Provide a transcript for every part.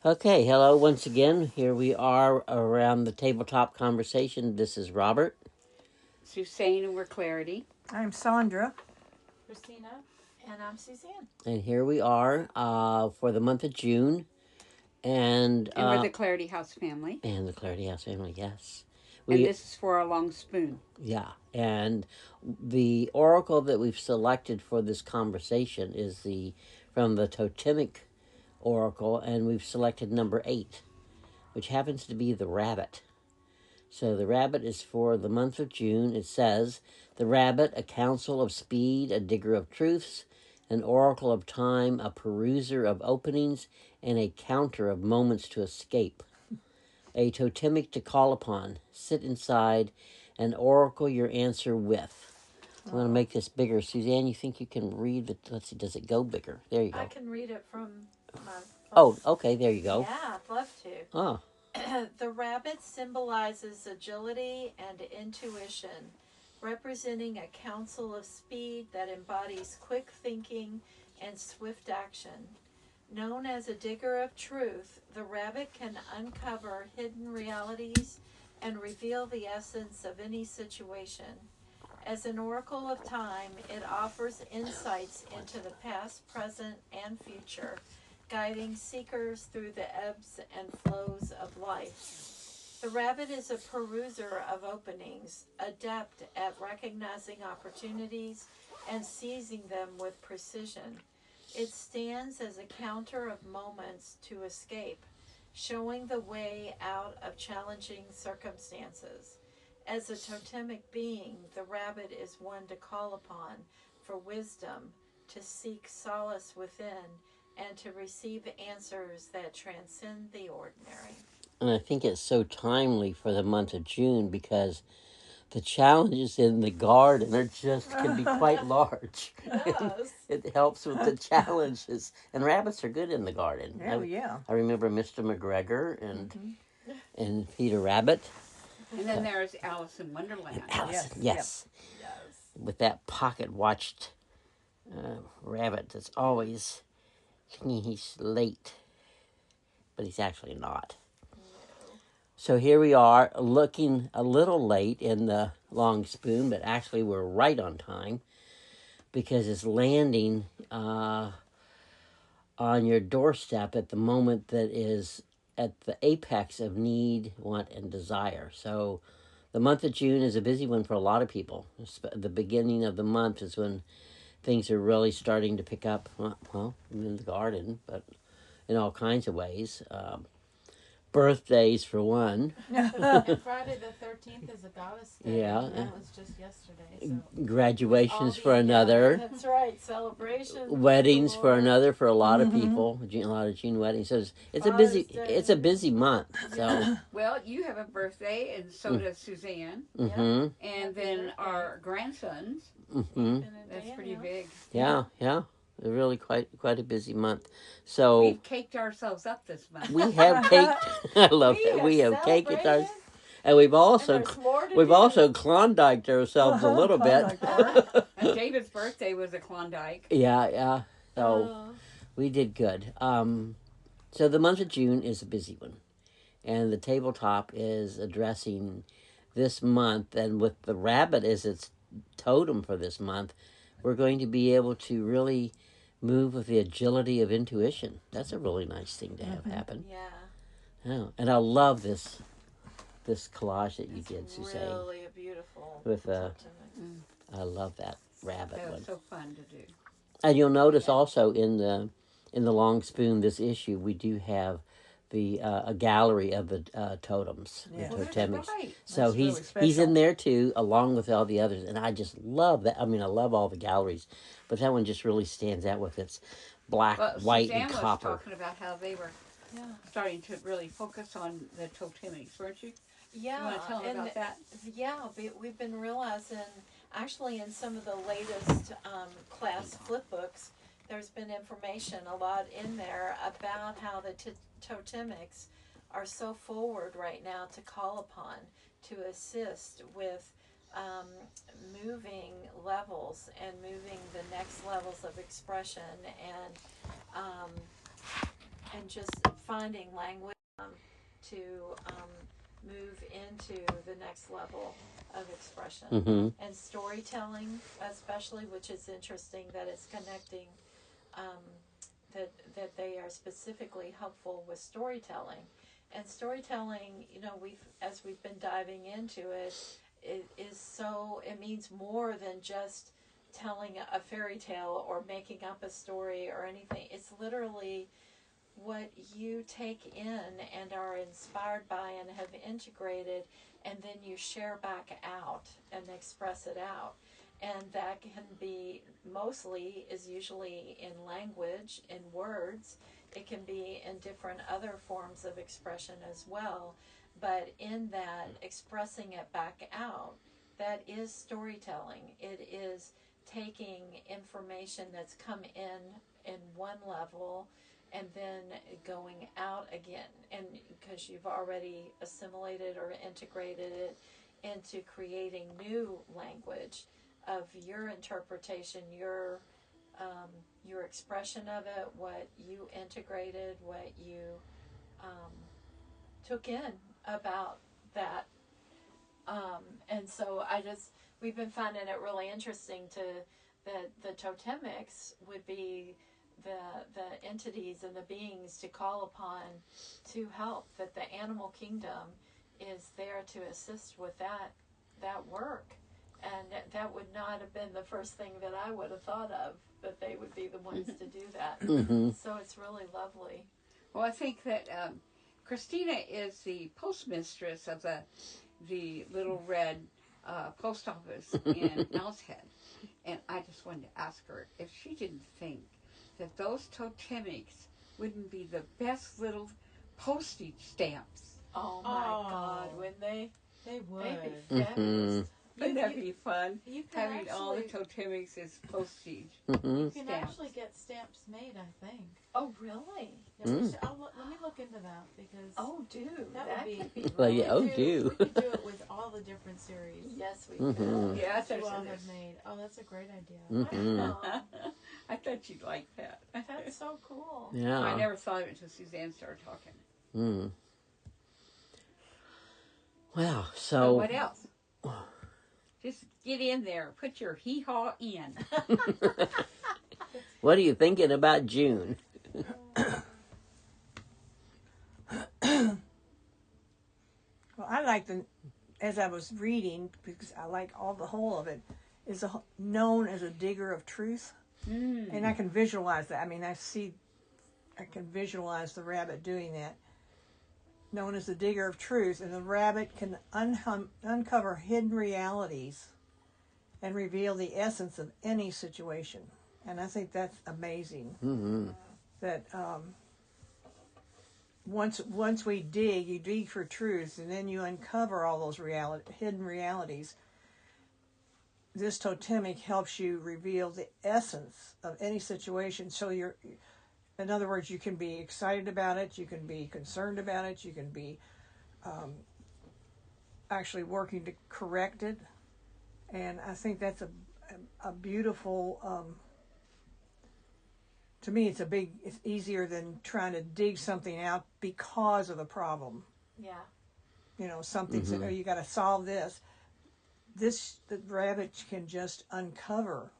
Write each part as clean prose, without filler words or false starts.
Okay, hello once again. Here we are around the tabletop conversation. This is Robert. Suzanne, and we're Clarity. I'm Sandra. Christina. And I'm Suzanne. And here we are for the month of June. And we're the Clarity House family. And the Clarity House family, yes. And this is for our long spoon. Yeah, and the oracle that we've selected for this conversation is from the Totemic oracle, and we've selected number 8, which happens to be the rabbit. So the rabbit is for the month of June. It says, the rabbit, a counsel of speed, a digger of truths, an oracle of time, a peruser of openings, and a counter of moments to escape. A totemic to call upon. Sit inside and oracle your answer with. I'm going to make this bigger. Suzanne, you think you can read it? Let's see, does it go bigger? There you go. I can read it from my phone. Oh, okay, there you go. Yeah, I'd love to. Oh. The rabbit symbolizes agility and intuition, representing a counsel of speed that embodies quick thinking and swift action. Known as a digger of truth, the rabbit can uncover hidden realities and reveal the essence of any situation. As an oracle of time, it offers insights into the past, present, and future, guiding seekers through the ebbs and flows of life. The rabbit is a peruser of openings, adept at recognizing opportunities and seizing them with precision. It stands as a counter of moments to escape, showing the way out of challenging circumstances. As a totemic being, the rabbit is one to call upon for wisdom, to seek solace within, and to receive answers that transcend the ordinary. And I think it's so timely for the month of June because the challenges in the garden can be quite large. Yes. It helps with the challenges. And rabbits are good in the garden. I remember Mr. McGregor and Peter Rabbit. And then there's Alice in Wonderland. Yes. With that pocket-watched rabbit that's always thinking he's late, but he's actually not. So here we are, looking a little late in the long spoon, but actually we're right on time because it's landing on your doorstep at the moment that is at the apex of need, want, and desire. So the month of June is a busy one for a lot of people. The beginning of the month is when things are really starting to pick up, well, in the garden, but in all kinds of ways. Birthdays, for one. And Friday the 13th is a goddess day. Yeah. That was just yesterday. So. Graduations for another. That's right. Celebrations. Weddings for another for a lot of people. A lot of June weddings. So it's a busy month. So. Well, you have a birthday, and so does Suzanne. Mm-hmm. And then our grandsons. Mm-hmm. That's pretty big. Yeah. Really quite a busy month. So we've caked ourselves up this month. We have caked. I love that. We have caked ourselves, and we've also Klondiked ourselves a little bit. And David's birthday was a Klondike. Yeah. So we did good. So the month of June is a busy one, and the tabletop is addressing this month, and with the rabbit as its totem for this month, we're going to be able to really move with the agility of intuition. That's a really nice thing to have happen. Yeah. And I love this collage that you did, Suzanne. Really a beautiful. With I love that rabbit one. That was so fun to do. And you'll notice also in the long spoon this issue we do have a gallery of the totems, the totemics. Right. So he's in there too, along with all the others, and I just love that. I mean, I love all the galleries, but that one just really stands out with its black, white, Suzanne and copper. was talking about how they were starting to really focus on the totemics, weren't you? Yeah. You want to tell them about that? Yeah, we've been realizing, actually, in some of the latest class flip books, there's been information a lot in there about how the totemics are so forward right now to call upon to assist with moving levels and moving the next levels of expression and just finding language to move into the next level of expression. Mm-hmm. And storytelling, especially, which is interesting that it's connecting, that they are specifically helpful with storytelling. And storytelling, as we've been diving into it, it means more than just telling a fairy tale or making up a story or anything. It's literally what you take in and are inspired by and have integrated, and then you share back out and express it out. And that can be is usually in language, in words. It can be in different other forms of expression as well. But in that, expressing it back out, that is storytelling. It is taking information that's come in one level and then going out again. And because you've already assimilated or integrated it into creating new language of your interpretation, your expression of it, what you integrated, what you took in about that. And so we've been finding it really interesting that the totemics would be the entities and the beings to call upon to help, that the animal kingdom is there to assist with that work. And that would not have been the first thing that I would have thought of, that they would be the ones to do that. Mm-hmm. So it's really lovely. Well, I think that Christina is the postmistress of the Little Red post office in Owl's Head. And I just wanted to ask her if she didn't think that those totemics wouldn't be the best little postage stamps. Oh my God, wouldn't they? They would. They'd be fabulous. Wouldn't that be fun? You can Having all the totemics as postage. Mm-hmm. You can stamps. actually get stamps made, I think. Oh, really? Yeah, let me look into that, because that would be Well, yeah, we could do it with all the different series. Yes, we Mm-hmm. could. Yes, You all have made. Oh, that's a great idea. Mm-hmm. I thought you'd like that. That's so cool. Yeah. I never thought of it until Suzanne started talking. Mm. Well, So what else? Just get in there. Put your hee-haw in. what are you thinking about June? Well, I like as I was reading, because I like the whole of it, is known as a digger of truth. And I can visualize that. I mean, I can visualize the rabbit doing that. Known as the digger of truth, and the rabbit can uncover hidden realities and reveal the essence of any situation. And I think that's amazing. Mm-hmm. That once we you dig for truth, and then you uncover all those hidden realities. This totemic helps you reveal the essence of any situation. So in other words, you can be excited about it, you can be concerned about it, you can be actually working to correct it. And I think that's a beautiful, to me it's easier than trying to dig something out because of the problem. Yeah. Something said, oh, you got to solve this. The rabbit can just uncover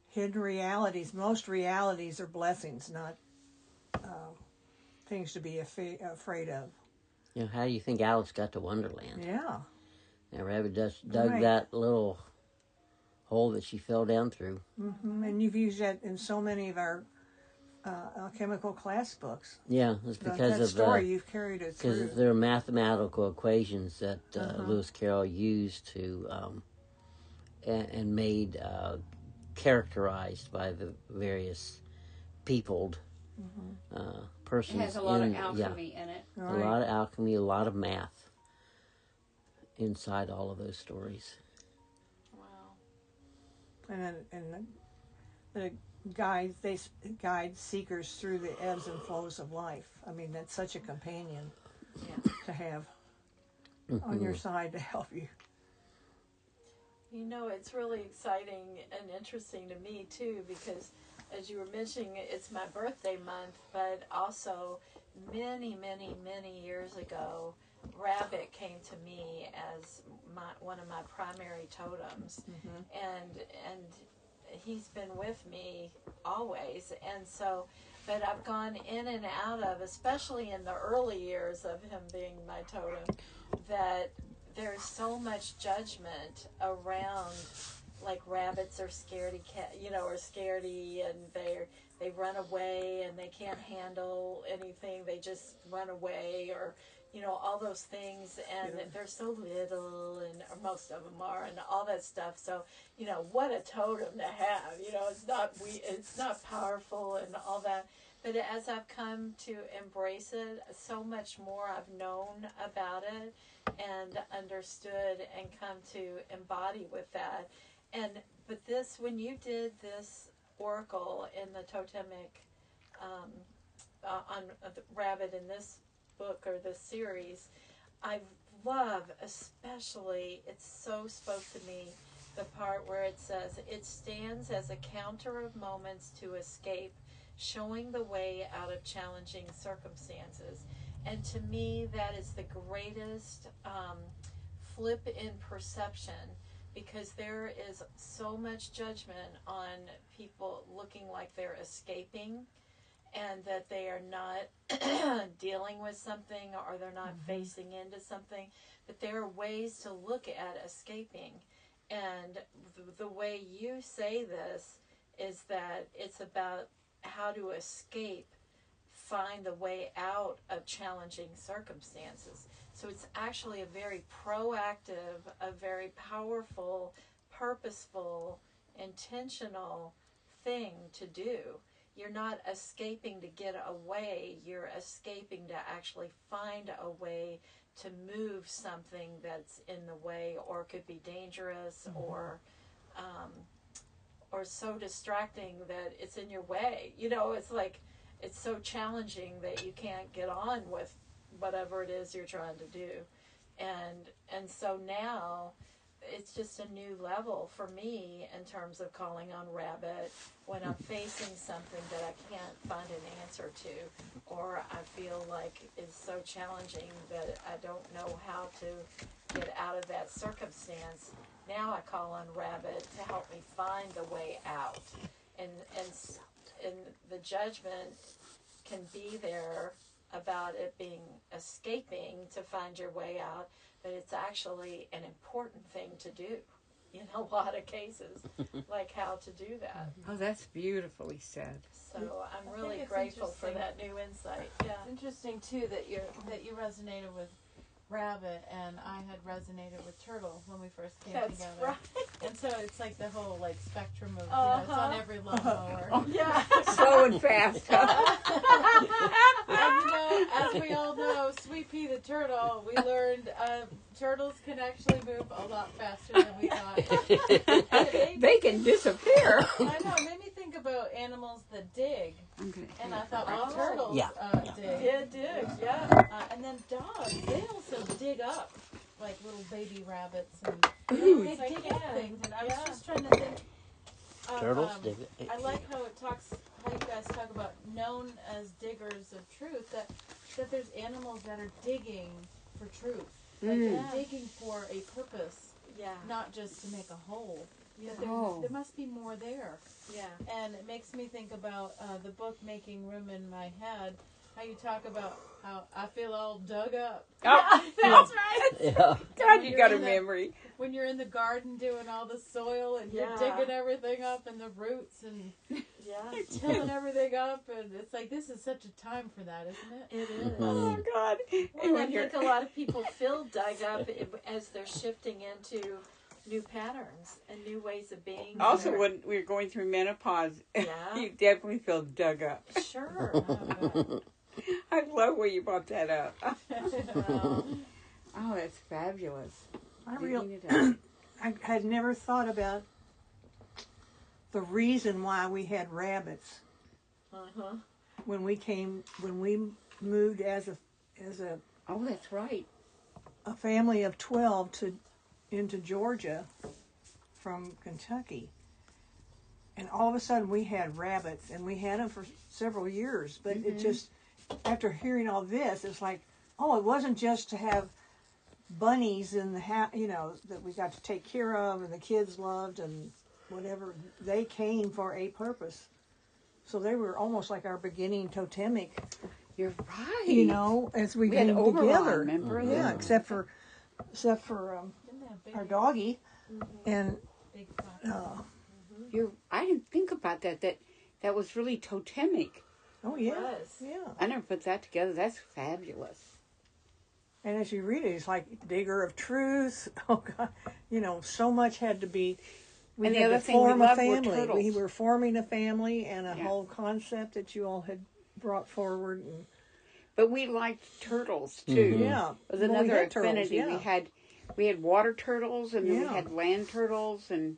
hidden realities. Most realities are blessings, not things to be afraid of. How do you think Alice got to Wonderland? Yeah. That rabbit just dug that little hole that she fell down through. Mm-hmm. And you've used that in so many of our alchemical class books. Yeah, it's because that of story you've carried it through. Because there are mathematical equations that Lewis Carroll used to and made characterized by the various peopled persons. It has a lot of alchemy in it. Right. A lot of alchemy, a lot of math inside all of those stories. Wow. And the guide seekers through the ebbs and flows of life. I mean, that's such a companion to have on your side to help you. It's really exciting and interesting to me too, because as you were mentioning, it's my birthday month, but also many, many, many years ago, rabbit came to me as one of my primary totems, and he's been with me always. And so, but I've gone in and out of, especially in the early years of him being my totem, that there's so much judgment around, like rabbits are scaredy cat, or scaredy, and they run away and they can't handle anything. They just run away, or all those things, and they're so little, and or most of them are, and all that stuff. So what a totem to have. It's not powerful and all that. But as I've come to embrace it, so much more I've known about it and understood and come to embody with that. But when you did this oracle in the totemic on the rabbit in this book or this series, I love especially, it so spoke to me, the part where it says, it stands as a counter of moments to escape, showing the way out of challenging circumstances. And to me, that is the greatest flip in perception, because there is so much judgment on people looking like they're escaping, and that they are not dealing with something, or they're not facing into something. But there are ways to look at escaping. And the way you say this is that it's about how to escape, find the way out of challenging circumstances. So it's actually a very proactive, a very powerful, purposeful, intentional thing to do. You're not escaping to get away. You're escaping to actually find a way to move something that's in the way, or could be dangerous, or so distracting that it's in your way. It's like, it's so challenging that you can't get on with whatever it is you're trying to do. And so now it's just a new level for me in terms of calling on rabbit when I'm facing something that I can't find an answer to, or I feel like it's so challenging that I don't know how to get out of that circumstance. Now I call on rabbit to help me find the way out. And the judgment can be there about it being escaping to find your way out, but it's actually an important thing to do in a lot of cases, like how to do that. Oh, that's beautifully said. So I'm really grateful for that new insight. Yeah, it's interesting too that you resonated with rabbit, and I had resonated with turtle when we first came together. Right. And so it's like the whole spectrum of it's on every lawnmower. Yeah. Slow and fast. And as we all know, Sweet Pea the turtle, we learned turtles can actually move a lot faster than we thought. They can disappear. I know, it made me think about animals that dig. Okay. And I thought, turtles dig. Yeah, dig, yeah. And then dogs, they also dig up, like little baby rabbits. And they dig up things. And I was just trying to think. Turtles dig it. I like how you guys talk about known as diggers of truth, that there's animals that are digging for truth. Like they're digging for a purpose, not just to make a hole. Yeah. There must be more there. Yeah. And it makes me think about the book Making Room in My Head, how you talk about how I feel all dug up. Oh, that's right. Yeah. God, you got a memory. When you're in the garden doing all the soil and you're digging everything up and the roots and tilling everything up, and it's like, this is such a time for that, isn't it? It is. Oh, God. Well, I think a lot of people feel dug up as they're shifting into new patterns and new ways of being. Also, when we're going through menopause, you definitely feel dug up. Sure. I love where you brought that up. Well, Oh, that's fabulous. I had never thought about the reason why we had rabbits when we moved as a Oh, that's right. a family of 12 into Georgia from Kentucky. And all of a sudden we had rabbits, and we had them for several years, but it just after hearing all this, it's like, oh, it wasn't just to have bunnies in the house, that we got to take care of and the kids loved and whatever. They came for a purpose. So they were almost like our beginning totemic. You're right. As we had came Oberon, together. remember? Yeah, except for our doggy, and Big flock. I didn't think about that. That was really totemic. oh yeah, was. yeah. I never put that together. That's fabulous. And as you read it, it's like digger of truth. Oh God, so much had to be. We And the had other to thing we form a loved were family. turtles. We were forming a family, and a Yeah. whole concept that you all had brought forward. And But we liked turtles too. yeah, It was well, we another had turtles, affinity. yeah. We had water turtles, and then we Yeah. had land turtles, and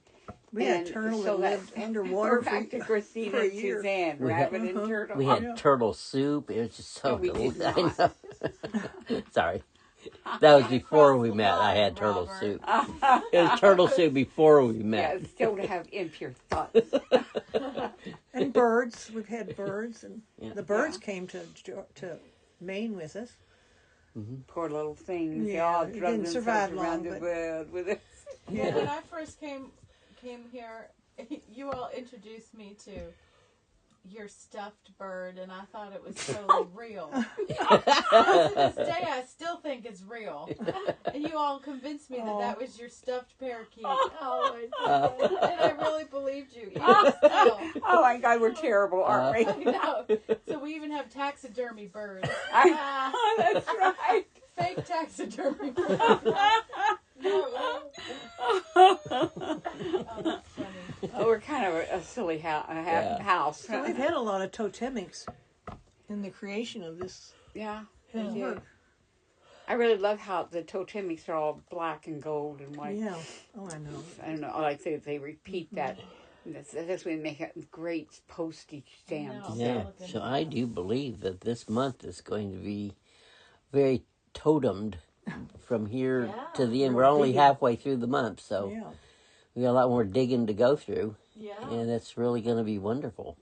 we had and turtle so that lived underwater We're back to Christina for a and year. Suzanne, We had- rabbit and turtle. We had turtle soup. It was just so No, we did delicious. not. I know. Sorry. That was before Cross we the met. I line, had turtle Robert. soup. It was turtle soup before we Yeah, met. still to have impure thoughts. And birds. We've had birds, and Yeah. the birds came to Maine with us. Poor little things. They Yeah, all it drug didn't survive themselves around long, the but- world with us. Well, when I first came here, you all introduced me to your stuffed bird, and I thought it was totally real. To this day, I still think it's real. And you all convinced me that was your stuffed parakeet. Oh my God. And I really believed you, even still. Oh my God, we're terrible, aren't we? No. So we even have taxidermy birds. That's right. Fake taxidermy birds. No. Oh, that's funny. Oh, we're kind of a silly house. So we've had a lot of totemics in the creation of this. Yeah. work. I really love how the totemics are all black and gold and white. Yeah. Oh, I know. I don't know. I like they repeat that. That's when they make great postage stamps. No. Yeah. So I do believe that this month is going to be very totemed from here to the end. We're only halfway through the month, so Yeah. we got a lot more digging to go through, Yeah. and it's really going to be wonderful.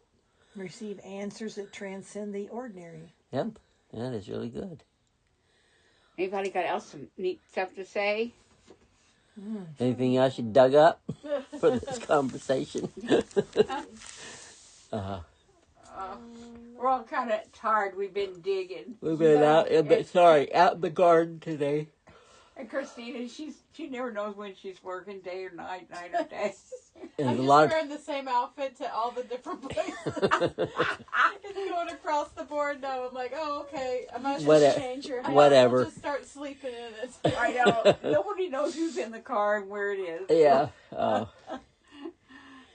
Receive answers that transcend the ordinary. Yep. That is really good. Anybody got else some neat stuff to say? Anything else you dug up for this conversation? We're all kind of tired. We've been digging. We've been out in the garden today. And Christina, she never knows when she's working, day or night or day. And I'm a just lot wearing the same outfit to all the different places. It's going across the board now. I'm like, oh, okay. I might Whatever. Change your I might Whatever. as well just start sleeping in it. I know. Nobody knows who's in the car and where it is. Yeah. Oh,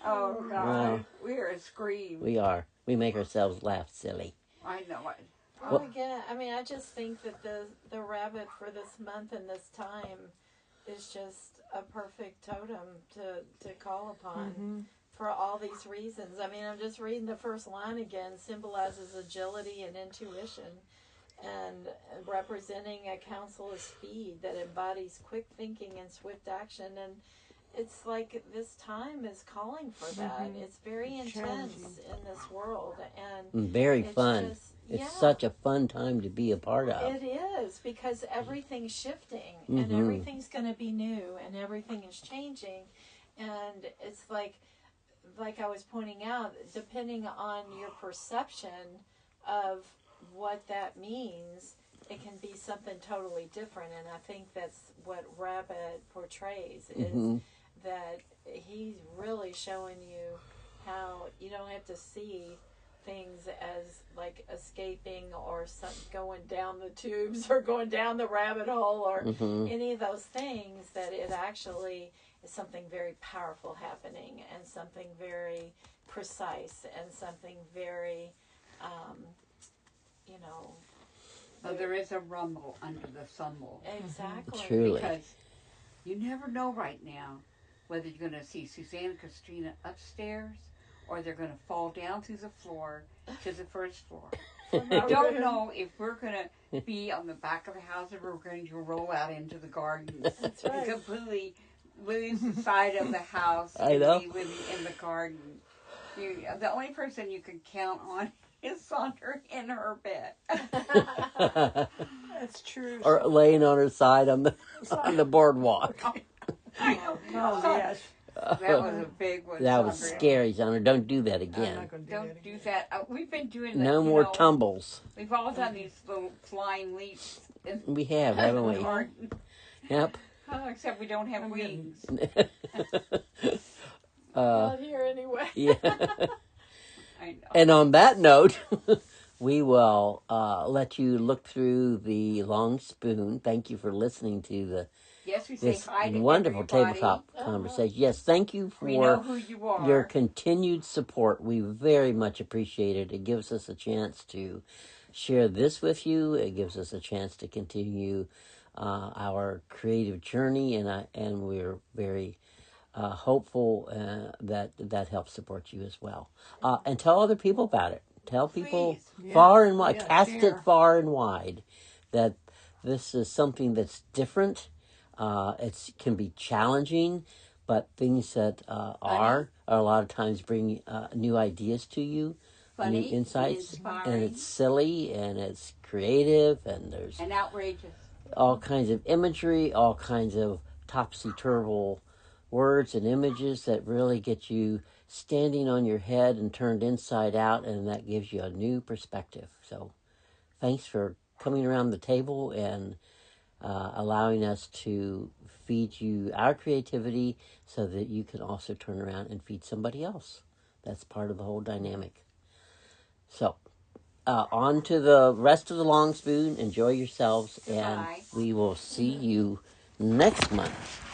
Oh, God. Wow. We are a scream. we are. We make ourselves laugh silly. I know it. Well, again, I mean, I just think that the rabbit for this month and this time is just a perfect totem to call upon for all these reasons. I mean, I'm just reading the first line again. Symbolizes agility and intuition, and representing a counsel of speed that embodies quick thinking and swift action. And it's like this time is calling for that. It's very intense in this world, and Very it's fun. just- It's yeah. such a fun time to be a part of. It is, because everything's shifting and everything's going to be new and everything is changing, and it's like I was pointing out, depending on your perception of what that means, it can be something totally different. And I think that's what Rabbit portrays, is that he's really showing you how you don't have to see things as like escaping or going down the tubes or going down the rabbit hole or any of those things, that it actually is something very powerful happening and something very precise and something very, So there is a rumble under the stumble. exactly. Truly. Because you never know right now whether you're going to see Suzanne and Christina upstairs or they're going to fall down through the floor to the first floor. I don't know if we're going to be on the back of the house or we're going to roll out into the garden. That's right. And completely lose the side of the house I and know. be living in the garden. The only person you can count on is Sandra in her bed. That's true. Or laying on her side on the boardwalk. I know. Oh, yes. That was a big one. That was Sandra. scary, Sandra. Don't do that I'm again. not going to do Don't that do again. that. We've been doing that. No more tumbles. We've all done these little flying leaps. We have, haven't we? Yep. Oh, except we don't have wings. Not here anyway. Yeah. I know. And on that note, we will let you look through the long spoon. Thank you for listening to Yes, we say this hi to wonderful everybody. tabletop conversation. Yes, thank you We know for who you are. your continued support. We very much appreciate it. It gives us a chance to share this with you. It gives us a chance to continue our creative journey, and we're very hopeful that helps support you as well. And tell other people about it. Tell people Please. far and wide, Yeah, cast share. it far and wide, that this is something that's different. It can be challenging, but things that are a lot of times bring new ideas to you, Funny, new insights, inspiring, and it's silly and it's creative, and there's and outrageous. all kinds of imagery, all kinds of topsy-turvy words and images that really get you standing on your head and turned inside out, and that gives you a new perspective. So thanks for coming around the table and allowing us to feed you our creativity so that you can also turn around and feed somebody else. That's part of the whole dynamic. So on to the rest of the long spoon. Enjoy yourselves, and Goodbye. we will see you next month.